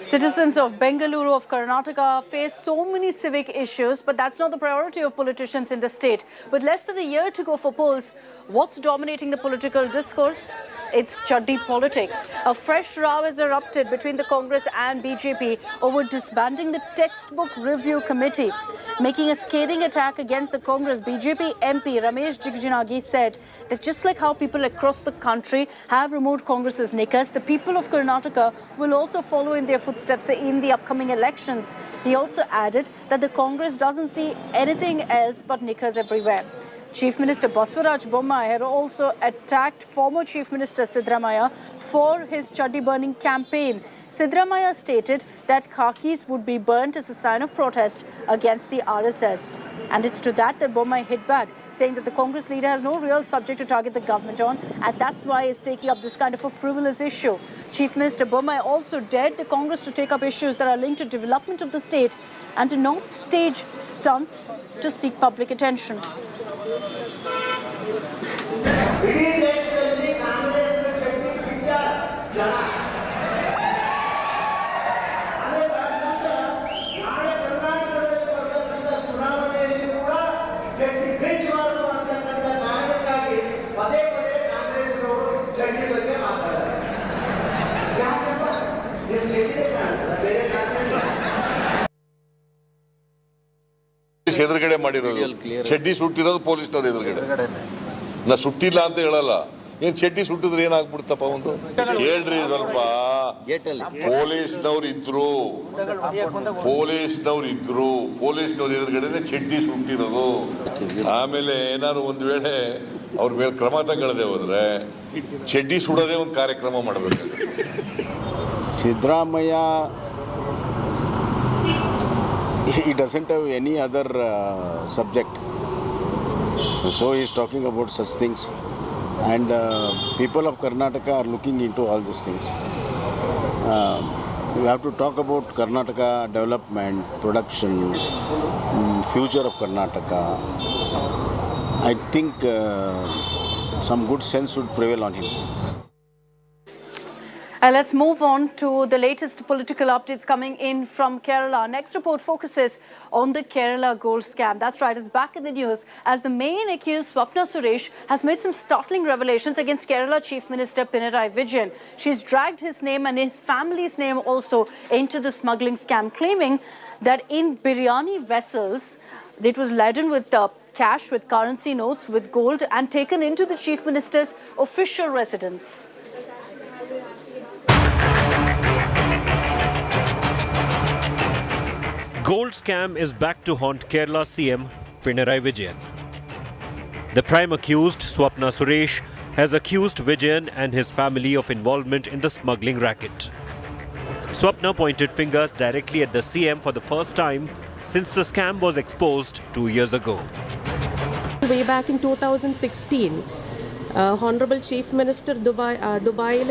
Citizens of Bengaluru of Karnataka face so many civic issues, but that's not the priority of politicians in the state. With less than a year to go for polls, what's dominating the political discourse? It's Chaddi politics. A fresh row has erupted between the Congress and BJP over disbanding the textbook review committee. Making a scathing attack against the Congress, BJP MP Ramesh Jigjinagi said that just like how people across the country have removed Congress's knickers, the people of Karnataka will also follow in their footsteps in the upcoming elections. He also added that the Congress doesn't see anything else but knickers everywhere. Chief Minister Baswaraj Bommai had also attacked former Chief Minister Sidramaya for his Chaddi burning campaign. Sidramaya stated that khakis would be burnt as a sign of protest against the RSS. And it's to that Bommai hit back, saying that the Congress leader has no real subject to target the government on, and that's why he's taking up this kind of a frivolous issue. Chief Minister Bommai also dared the Congress to take up issues that are linked to development of the state and to not stage stunts to seek public attention. ಎದುರುಗಡೆ ಮಾಡಿರೋದು ಚಡ್ಡಿ ಸುಟ್ಟಿರೋದು ಪೊಲೀಸ್ನವ್ರು ಎದುರುಗಡೆ ನಾ ಸುಟ್ಟಿಲ್ಲ ಅಂತ ಹೇಳಲ್ಲ ಏನ್ ಚಡ್ಡಿ ಸುಟ್ಟಿದ್ರೆ ಏನಾಗ್ಬಿಡ್ತಪ್ಪ ಒಂದು ಹೇಳ್ರಿ ಸ್ವಲ್ಪ ಪೊಲೀಸ್ನವ್ರು ಇದ್ರು ಪೊಲೀಸ್ನವ್ರು ಎದುರುಗಡೆ ಚಡ್ಡಿ ಸುಟ್ಟಿರೋದು ಆಮೇಲೆ ಏನಾದ್ರು ಒಂದ್ ವೇಳೆ ಅವ್ರ ಮೇಲೆ ಕ್ರಮ ತಗೊಳ್ಳದೆ ಹೋದ್ರೆ ಚಡ್ಡಿ ಸುಡೋದೇ ಒಂದು ಕಾರ್ಯಕ್ರಮ ಮಾಡಬೇಕು. Siddaramaiah he doesn't have any other subject, so he is talking about such things, and people of Karnataka are looking into all these things. We have to talk about Karnataka development, production, future of Karnataka. I think some good sense would prevail on him. Let's move on to the latest political updates coming in from Kerala. Next report focuses on the Kerala gold scam. That's right, it's back in the news as the main accused, Swapna Suresh, has made some startling revelations against Kerala Chief Minister Pinarayi Vijayan. She's dragged his name and his family's name also into the smuggling scam, claiming that in biryani vessels, it was laden with cash, with currency notes, with gold, and taken into the Chief Minister's official residence. Gold scam is back to haunt Kerala CM Pinarayi Vijayan. The prime accused, Swapna Suresh, has accused Vijayan and his family of involvement in the smuggling racket. Swapna pointed fingers directly at the CM for the first time since the scam was exposed 2 years ago. Way back in 2016, Honorable Chief Minister ദുബായിൽ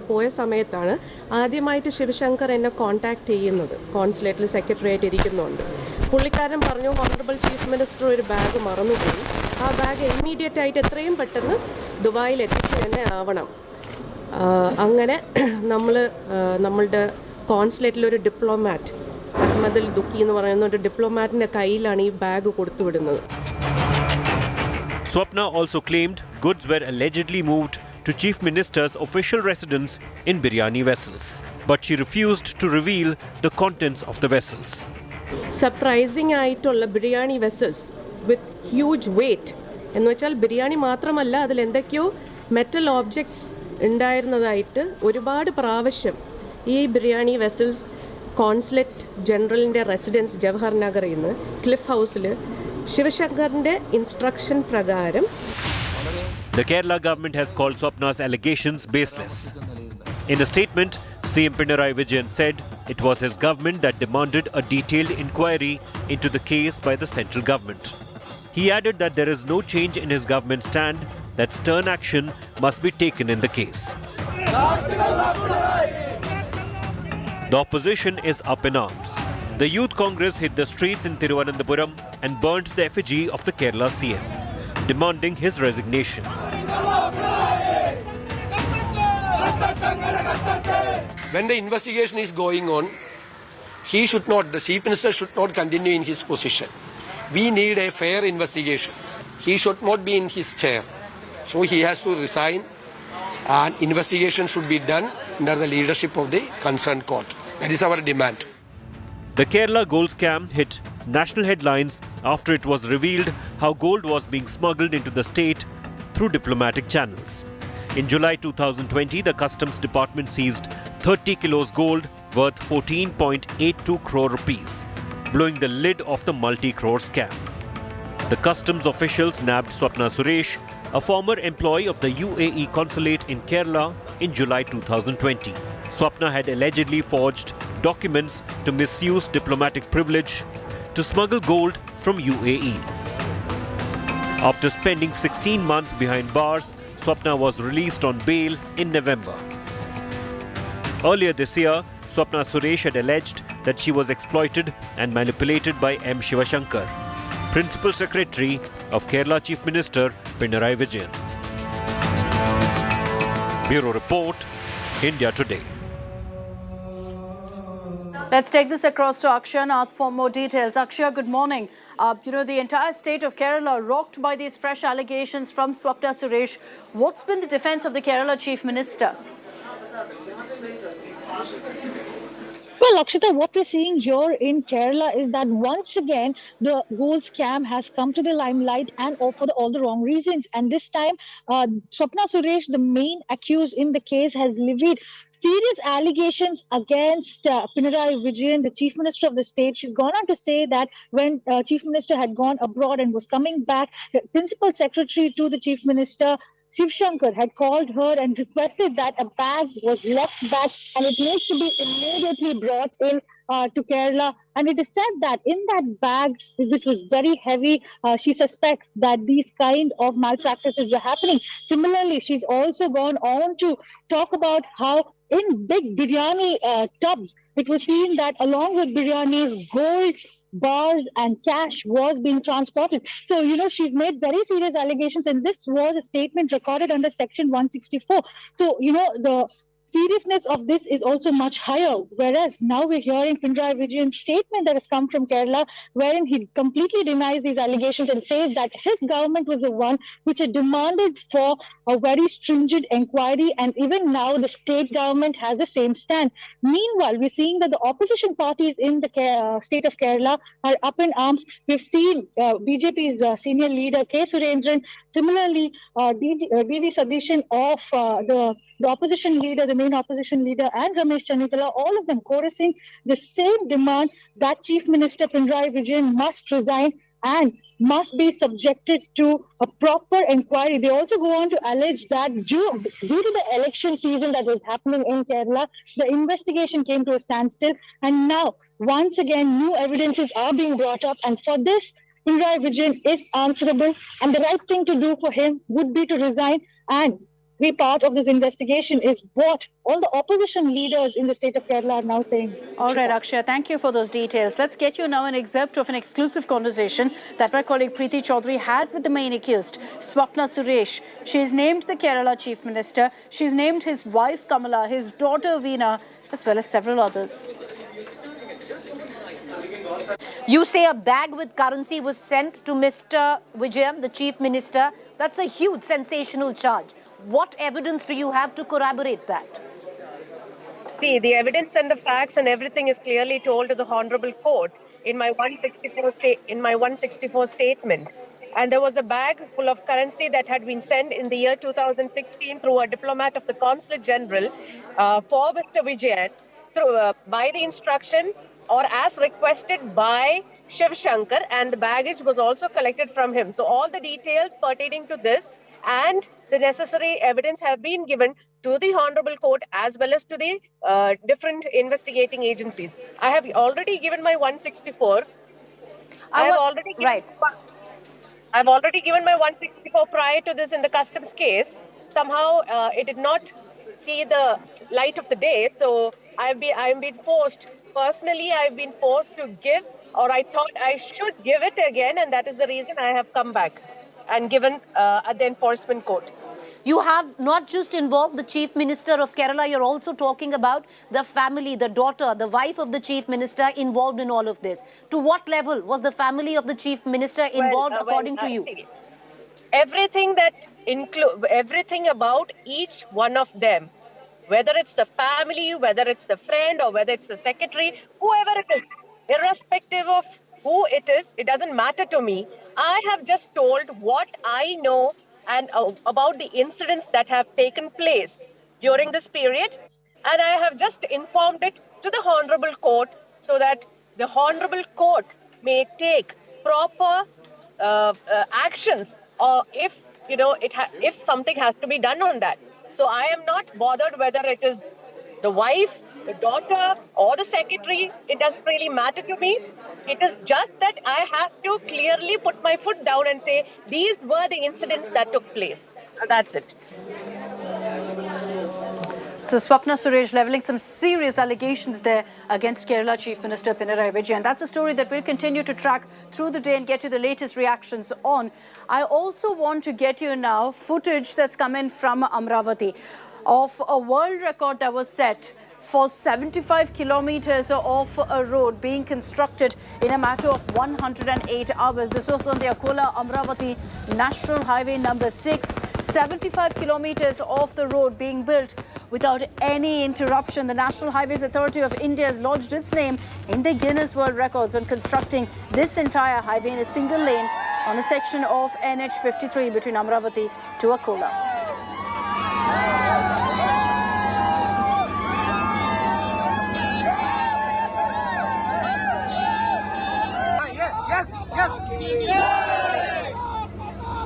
പോയ സമയത്താണ് ആദ്യമായിട്ട് ശിവശങ്കർ എന്നെ contact ചെയ്യുന്നത്. കോൺസുലേറ്റിൽ secretary ആയിട്ട് ഇരിക്കുന്നുണ്ട്. പുള്ളിക്കാരൻ പറഞ്ഞു ഹോണറബിൾ ചീഫ് മിനിസ്റ്റർ ഒരു ബാഗ് മറന്നുപോയി, ആ ബാഗ് ഇമ്മീഡിയറ്റ് ആയിട്ട് എത്രയും പെട്ടെന്ന് ദുബായിൽ എത്തിച്ചു തന്നെ ആവണം. അങ്ങനെ നമ്മളുടെ കോൺസുലേറ്റിലൊരു ഡിപ്ലോമാറ്റ് അഹമ്മദ് ദുക്കി എന്ന് പറയുന്ന ഒരു ഡിപ്ലോമാറ്റിൻ്റെ കയ്യിലാണ് ഈ bag കൊടുത്തുവിടുന്നത്. Swapna also claimed goods were allegedly moved to Chief Minister's official residence in biryani vessels, but she refused to reveal the contents of the vessels. Surprising ആയിട്ടുള്ള biryani vessels with huge weight എന്ന് വെച്ചാൽ ബിരിയാണി മാത്രമല്ല അതിൽ എന്തൊക്കെയോ metal objects ഉണ്ടായിരുന്നതായിട്ട് ഒരുപാട് പ്രാവശ്യം ഈ biryani vessels consulate ജനറലിൻ്റെ റെസിഡൻസ് ജവഹർ നഗറിൽ നിന്ന് ക്ലിഫ് ഹൗസിൽ ശിവശങ്കറിന്റെ ഇൻസ്ട്രക്ഷൻ പ്രകാരം. The Kerala government has called Swapna's allegations baseless. In a statement, CM Pinarayi Vijayan said it was his government that demanded a detailed inquiry into the case by the central government. He added that there is no change in his government stand, that stern action must be taken in the case. The opposition is up in arms. The Youth Congress hit the streets in Thiruvananthapuram and burnt the effigy of the Kerala CM, demanding his resignation. when the investigation is going on, the Chief Minister should not continue in his position. We need a fair investigation. He should not be in his chair. So he has to resign, and investigation should be done under the leadership of the concerned court. That is our demand. The Kerala gold scam hit national headlines after it was revealed how gold was being smuggled into the state through diplomatic channels. In July 2020, the Customs Department seized 30 kilos gold worth 14.82 crore rupees, blowing the lid off the multi-crore scam. The customs officials nabbed Swapna Suresh, a former employee of the UAE consulate in Kerala, in July 2020. Swapna had allegedly forged documents to misuse diplomatic privilege to smuggle gold from UAE. After spending 16 months behind bars, Swapna was released on bail in November. Earlier this year, Swapna Suresh had alleged that she was exploited and manipulated by M. Shivashankar, Principal Secretary of Kerala Chief Minister Pinarayi Vijayan. Bureau Report, India Today. Let's take this across to Akshay Nath for more details. Akshay, good morning. The entire state of Kerala rocked by these fresh allegations from Swapna Suresh. What's been the defense of the Kerala Chief Minister? Well, Akshita, what we're seeing here in Kerala is that once again, the gold scam has come to the limelight and for all the wrong reasons. And this time, Swapna Suresh, the main accused in the case, has levied serious allegations against Pinarayi Vijayan, the Chief Minister of the state. She's gone on to say that when Chief Minister had gone abroad and was coming back, the Principal Secretary to the Chief Minister, Shivashankar, had called her and requested that a bag was left back and it needs to be immediately brought in to Kerala. And it is said that in that bag, which was very heavy, she suspects that these kind of malpractices were happening. Similarly, she's also gone on to talk about how in big biryani tubs, it was seen that along with biryanis, gold bars and cash was being transported. So, she's made very serious allegations, and this was a statement recorded under Section 164. So, the seriousness of this is also much higher. Whereas now we're hearing Pinarayi Vijayan's statement that has come from Kerala, wherein he completely denies these allegations and says that his government was the one which had demanded for a very stringent inquiry, and even now the state government has the same stand. Meanwhile, we're seeing that the opposition parties in the state of Kerala are up in arms. We've seen BJP's senior leader K. Surendran, similarly D.V. Sadishan of the opposition leader, the main opposition leader, and Ramesh Channitala, all of them chorusing the same demand that Chief Minister Pinarayi Vijayan must resign and must be subjected to a proper inquiry. They also go on to allege that due to the election season that was happening in Kerala, the investigation came to a standstill, and now once again new evidences are being brought up, and for this Pinarayi Vijayan is answerable, and the right thing to do for him would be to resign and be part of this investigation, is what all the opposition leaders in the state of Kerala are now saying. All right, Akshay, thank you for those details. Let's get you now an excerpt of an exclusive conversation that my colleague Preeti Chaudhary had with the main accused, Swapna Suresh. She's named the Kerala Chief Minister. She's named his wife Kamala, his daughter Veena, as well as several others. You say a bag with currency was sent to Mr. Vijayan, the Chief Minister. That's a huge sensational charge. What evidence do you have to corroborate that? See, the evidence and the facts and everything is clearly told to the Honorable Court in my 164 statement. And there was a bag full of currency that had been sent in the year 2016 through a diplomat of the Consulate General for Mr. Vijayan by the instruction or as requested by Shivashankar, and the baggage was also collected from him. So all the details pertaining to this and the necessary evidence have been given to the Honorable Court as well as to the different investigating agencies. I have already given my 164. I've already given my 164 prior to this in the customs case. Somehow it did not see the light of the day, so I've been forced. Personally, I've been forced to give, or I thought I should give it again, and that is the reason I have come back and given at the enforcement court. You have not just involved the Chief Minister of Kerala, you're also talking about the family, the daughter, the wife of the Chief Minister involved in all of this. To what level was the family of the Chief Minister involved, according to you? See, everything about each one of them, whether it's the family, whether it's the friend, or whether it's the secretary, whoever it is, irrespective of who it is, it doesn't matter to me. I have just told what I know and about the incidents that have taken place during this period, and I have just informed it to the Honorable Court so that the Honorable Court may take proper actions, or if if something has to be done on that. So I am not bothered whether it is the wife, the daughter, or the secretary. It doesn't really matter to me. It is just that I have to clearly put my foot down and say these were the incidents that took place. That's it. So Swapna Suresh levelling some serious allegations there against Kerala Chief Minister Pinarayi Vijayan. That's a story that we'll continue to track through the day and get you the latest reactions on. I also want to get you now footage that's come in from Amravati of a world record that was set for 75 kilometers of a road being constructed in a matter of 108 hours. This was on the Akola-Amravati National Highway number 6. 75 kilometers of the road being built without any interruption. The National Highways Authority of India has lodged its name in the Guinness World Records on constructing this entire highway in a single lane on a section of NH 53 between Amravati to Akola.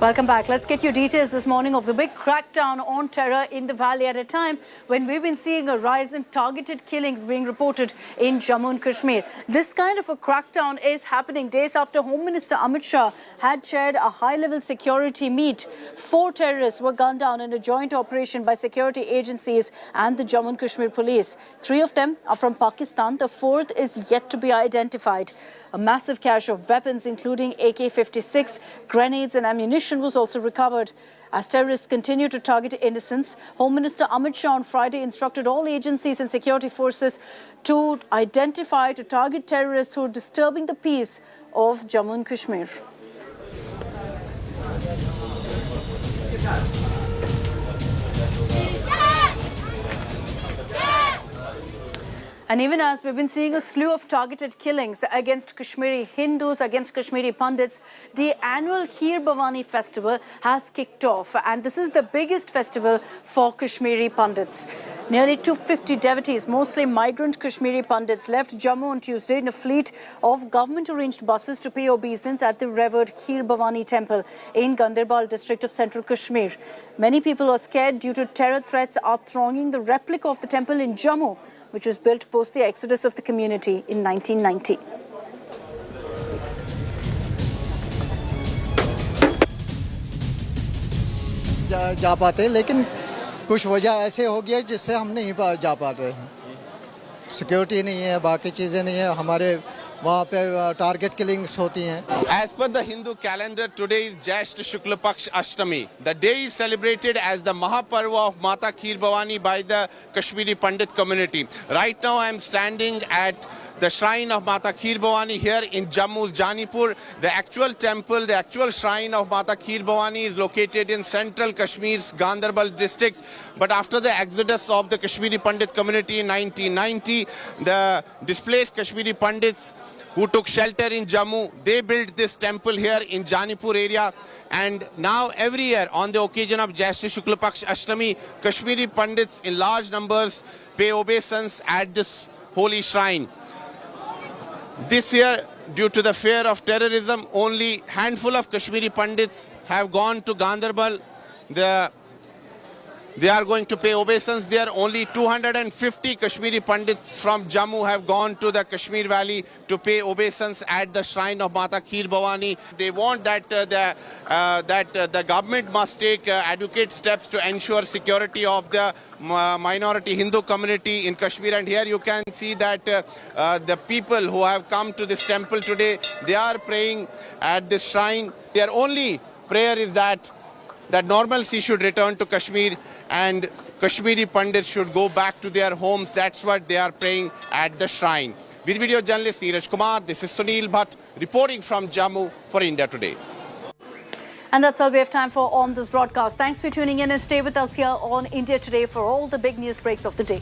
Welcome back. Let's get you details this morning of the big crackdown on terror in the valley at a time when we've been seeing a rise in targeted killings being reported in Jammu and Kashmir. This kind of a crackdown is happening days after Home Minister Amit Shah had chaired a high-level security meet. 4 terrorists were gunned down in a joint operation by security agencies and the Jammu and Kashmir police. 3 of them are from Pakistan. The 4th is yet to be identified. A massive cache of weapons, including AK-56, grenades and ammunition, was also recovered. As terrorists continue to target innocents, Home Minister Amit Shah on Friday instructed all agencies and security forces to identify, to target terrorists who are disturbing the peace of Jammu and Kashmir. And even as we've been seeing a slew of targeted killings against Kashmiri Hindus, against Kashmiri Pandits, the annual Kheer Bhavani festival has kicked off. And this is the biggest festival for Kashmiri Pandits. Nearly 250 devotees, mostly migrant Kashmiri Pandits, left Jammu on Tuesday in a fleet of government-arranged buses to pay obeisance at the revered Kheer Bhavani temple in Ganderbal district of central Kashmir. Many people are scared due to terror threats are thronging the replica of the temple in Jammu, which was built post the exodus of the community in 1990. जा पाते, लेकिन कुछ वजह ऐसे हो गया जिससे हम नहीं जा पाते। सिक्योरिटी नहीं है, बाकी चीज़ें नहीं है, हमारे वहाँ पे टारगेट किलिंग्स होती हैं। As per the Hindu calendar, today is Jyeshtha Shukla Paksh Ashtami. The day is celebrated as the Mahaparva of Mata Kheer Bhavani by the Kashmiri Pandit community. Right now I am standing at the shrine of Mata Kheer Bhavani here in Jammu, Janipur. The actual temple, the actual shrine of Mata Kheer Bhavani is located in central Kashmir's Ganderbal district. But after the exodus of the Kashmiri Pandit community in 1990, the displaced Kashmiri Pandits who took shelter in Jammu, they built this temple here in Janipur area. And now every year on the occasion of Jyeshtha Shukla Paksh Ashtami, Kashmiri Pandits in large numbers pay obeisance at this holy shrine. This year, due to the fear of terrorism, only handful of Kashmiri Pandits have gone to Ganderbal. They are going to pay obeisance there. Only 250 Kashmiri Pandits from Jammu have gone to the Kashmir Valley to pay obeisance at the shrine of Mata Kheer Bhavani. They want that the government must take adequate steps to ensure security of the minority Hindu community in Kashmir. And here you can see that the people who have come to this temple today, they are praying at this shrine. Their only prayer is that that normalcy should return to Kashmir and Kashmiri Pandits should go back to their homes. That's what they are praying at the shrine. With video journalist Neeraj Kumar, this is Sunil Bhatt reporting from Jammu for India Today. And that's all we have time for on this broadcast. Thanks for tuning in and stay with us here on India Today for all the big news breaks of the day.